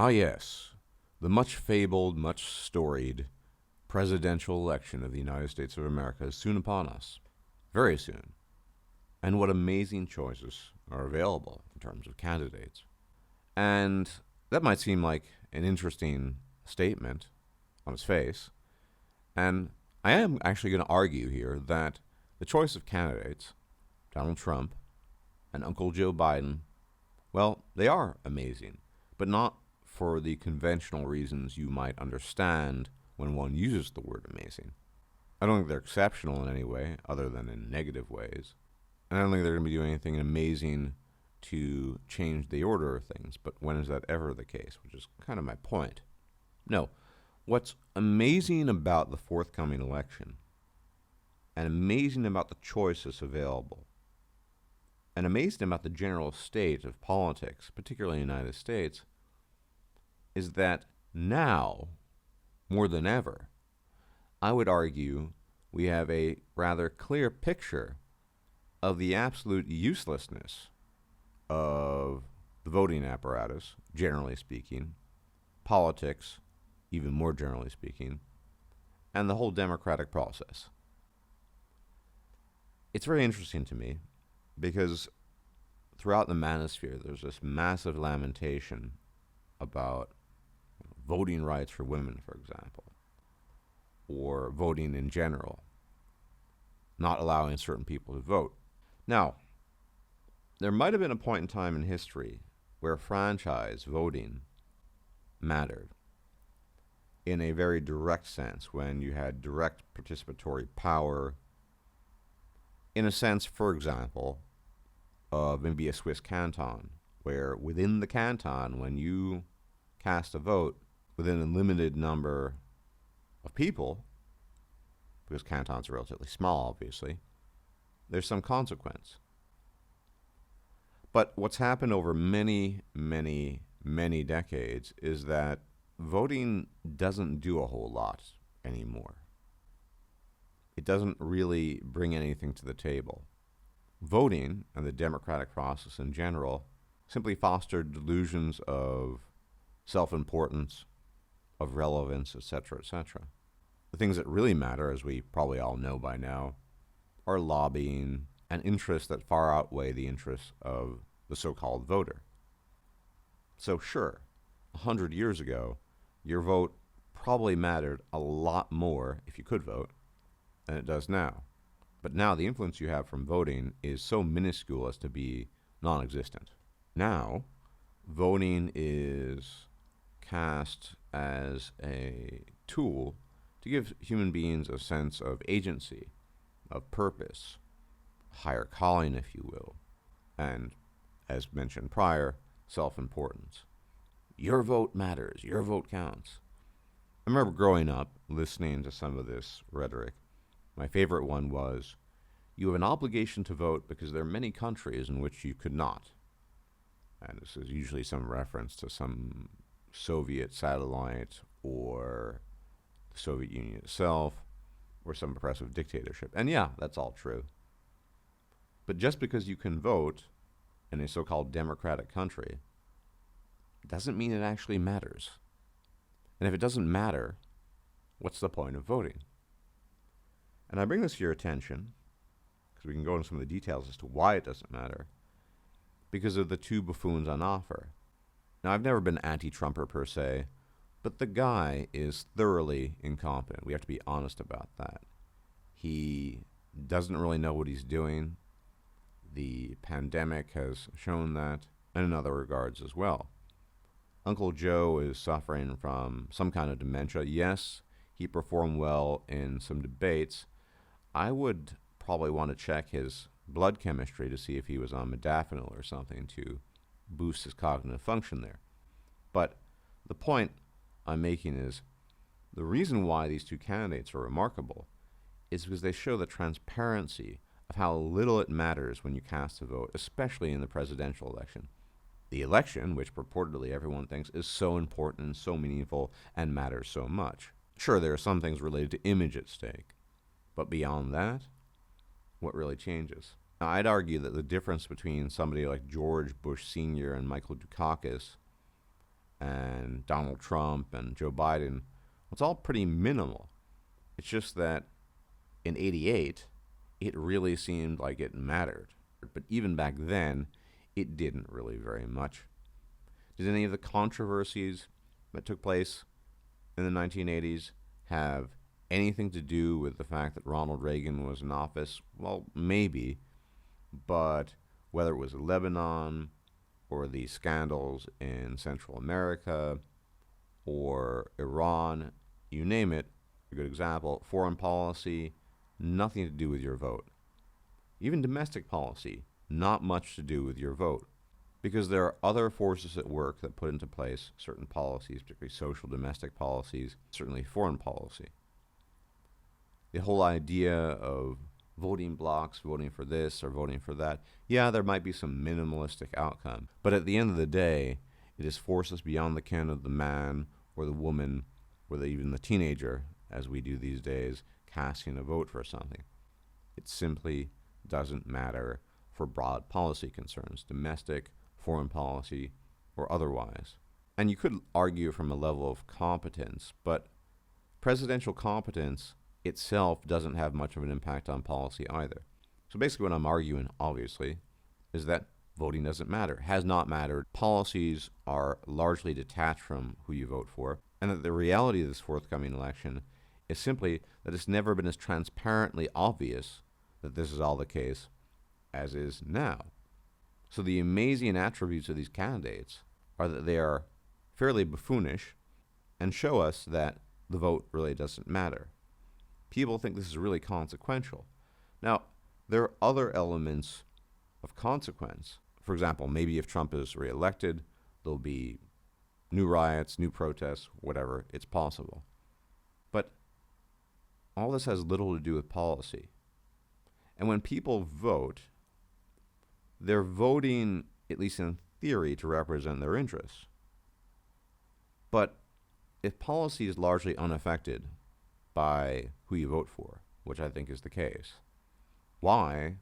Ah, yes, the much fabled, much storied presidential election of the United States of America is soon upon us. Very soon. And what amazing choices are available in terms of candidates. And that might seem like an interesting statement on its face. And I am actually going to argue here that the choice of candidates, Donald Trump and Uncle Joe Biden, well, they are amazing, but not for the conventional reasons you might understand when one uses the word amazing. I don't think they're exceptional in any way, other than in negative ways. And I don't think they're going to be doing anything amazing to change the order of things, but when is that ever the case, which is kind of my point. No, what's amazing about the forthcoming election, and amazing about the choices available, and amazing about the general state of politics, particularly in the United States, is that now, more than ever, I would argue we have a rather clear picture of the absolute uselessness of the voting apparatus, generally speaking, politics, even more generally speaking, and the whole democratic process. It's very interesting to me because throughout the manosphere there's this massive lamentation about voting rights for women, for example, or voting in general, not allowing certain people to vote. Now, there might have been a point in time in history where franchise voting mattered in a very direct sense, when you had direct participatory power, in a sense, for example, of maybe a Swiss canton, where within the canton, when you cast a vote within a limited number of people, because cantons are relatively small, obviously, there's some consequence. But what's happened over many, many, many decades is that voting doesn't do a whole lot anymore. It doesn't really bring anything to the table. Voting and the democratic process in general simply fostered delusions of self-importance, of relevance, etc., etc. The things that really matter, as we probably all know by now, are lobbying and interests that far outweigh the interests of the so-called voter. So sure, 100 years ago, your vote probably mattered a lot more, if you could vote, than it does now. But now the influence you have from voting is so minuscule as to be non-existent. Now, voting is cast as a tool to give human beings a sense of agency, of purpose, higher calling, if you will, and, as mentioned prior, self-importance. Your vote matters. Your vote counts. I remember growing up listening to some of this rhetoric. My favorite one was, you have an obligation to vote because there are many countries in which you could not. And this is usually some reference to some Soviet satellite or the Soviet Union itself or some oppressive dictatorship. And yeah, that's all true. But just because you can vote in a so-called democratic country doesn't mean it actually matters. And if it doesn't matter, what's the point of voting? And I bring this to your attention, because we can go into some of the details as to why it doesn't matter, because of the two buffoons on offer. Now, I've never been anti-Trumper per se, but the guy is thoroughly incompetent. We have to be honest about that. He doesn't really know what he's doing. The pandemic has shown that, and in other regards as well. Uncle Joe is suffering from some kind of dementia. Yes, he performed well in some debates. I would probably want to check his blood chemistry to see if he was on modafinil or something to boost his cognitive function there. But the point I'm making is the reason why these two candidates are remarkable is because they show the transparency of how little it matters when you cast a vote, especially in the presidential election. The election, which purportedly everyone thinks is so important and so meaningful and matters so much. Sure, there are some things related to image at stake, but beyond that, what really changes? Now, I'd argue that the difference between somebody like George Bush Sr. and Michael Dukakis and Donald Trump and Joe Biden, it's all pretty minimal. It's just that in 88, it really seemed like it mattered. But even back then, it didn't really very much. Did any of the controversies that took place in the 1980s have anything to do with the fact that Ronald Reagan was in office? Well, maybe, but whether it was Lebanon or the scandals in Central America or Iran, you name it, a good example, foreign policy, nothing to do with your vote. Even domestic policy, not much to do with your vote, because there are other forces at work that put into place certain policies, particularly social domestic policies, certainly foreign policy. The whole idea of voting blocks, voting for this or voting for that, yeah, there might be some minimalistic outcome, but at the end of the day, it is forces beyond the ken of the man or the woman or even the teenager, as we do these days, casting a vote for something. It simply doesn't matter for broad policy concerns, domestic, foreign policy, or otherwise. And you could argue from a level of competence, but presidential competence itself doesn't have much of an impact on policy either. So basically what I'm arguing, obviously, is that voting doesn't matter, has not mattered. Policies are largely detached from who you vote for, and that the reality of this forthcoming election is simply that it's never been as transparently obvious that this is all the case as is now. So the amazing attributes of these candidates are that they are fairly buffoonish and show us that the vote really doesn't matter. People think this is really consequential. Now, there are other elements of consequence. For example, maybe if Trump is reelected, there'll be new riots, new protests, whatever. It's possible. But all this has little to do with policy. And when people vote, they're voting, at least in theory, to represent their interests. But if policy is largely unaffected by who you vote for, which I think is the case, why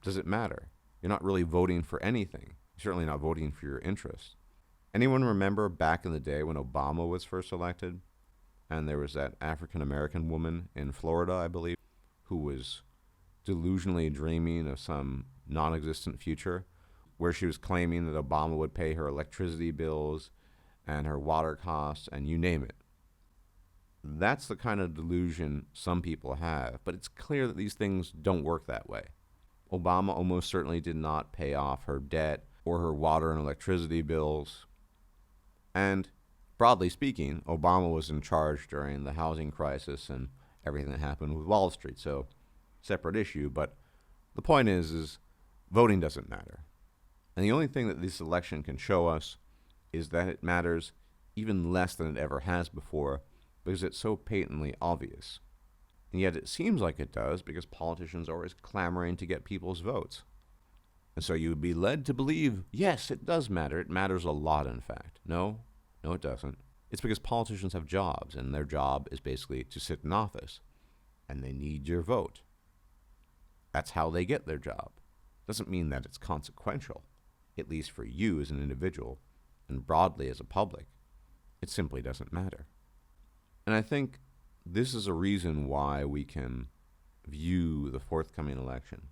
does it matter? You're not really voting for anything. You're certainly not voting for your interests. Anyone remember back in the day when Obama was first elected, and there was that African-American woman in Florida, I believe, who was delusionally dreaming of some non-existent future, where she was claiming that Obama would pay her electricity bills and her water costs and you name it. That's the kind of delusion some people have, but it's clear that these things don't work that way. Obama almost certainly did not pay off her debt or her water and electricity bills. And broadly speaking, Obama was in charge during the housing crisis and everything that happened with Wall Street, so separate issue, but the point is voting doesn't matter. And the only thing that this election can show us is that it matters even less than it ever has before, because it's so patently obvious. And yet it seems like it does because politicians are always clamoring to get people's votes. And so you would be led to believe, yes, it does matter. It matters a lot, in fact. No, it doesn't. It's because politicians have jobs, and their job is basically to sit in office, and they need your vote. That's how they get their job. Doesn't mean that it's consequential, at least for you as an individual, and broadly as a public. It simply doesn't matter. And I think this is a reason why we can view the forthcoming election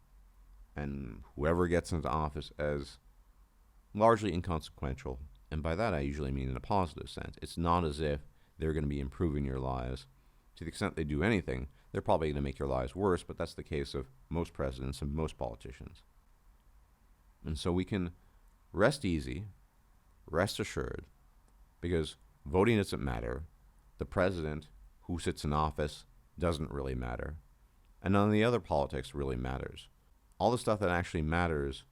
and whoever gets into office as largely inconsequential. And by that I usually mean in a positive sense. It's not as if they're going to be improving your lives. To the extent they do anything, they're probably going to make your lives worse, but that's the case of most presidents and most politicians. And so we can rest easy, rest assured, because voting doesn't matter. The president who sits in office doesn't really matter. And none of the other politics really matters. All the stuff that actually matters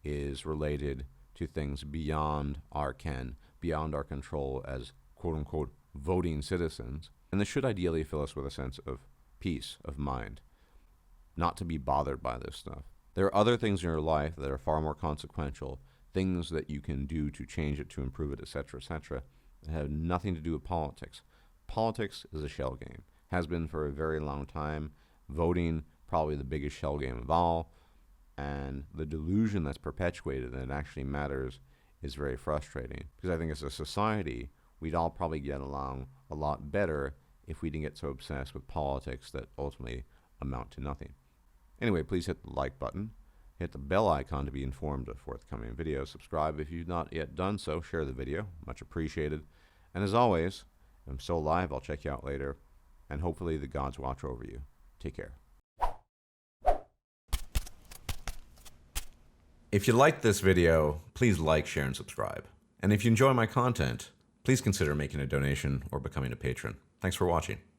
is related to things beyond our ken, beyond our control as quote-unquote voting citizens. And this should ideally fill us with a sense of peace of mind, not to be bothered by this stuff. There are other things in your life that are far more consequential, things that you can do to change it, to improve it, etc., that have nothing to do with politics. Politics is a shell game, has been for a very long time. Voting, probably the biggest shell game of all. And the delusion that's perpetuated that it actually matters is very frustrating, because I think as a society, we'd all probably get along a lot better if we didn't get so obsessed with politics that ultimately amount to nothing. Anyway, please hit the like button, hit the bell icon to be informed of forthcoming videos, subscribe if you've not yet done so, share the video, much appreciated. And as always, if I'm still alive, I'll check you out later, and hopefully the gods watch over you. Take care. If you liked this video, please like, share, and subscribe. And if you enjoy my content, please consider making a donation or becoming a patron. Thanks for watching.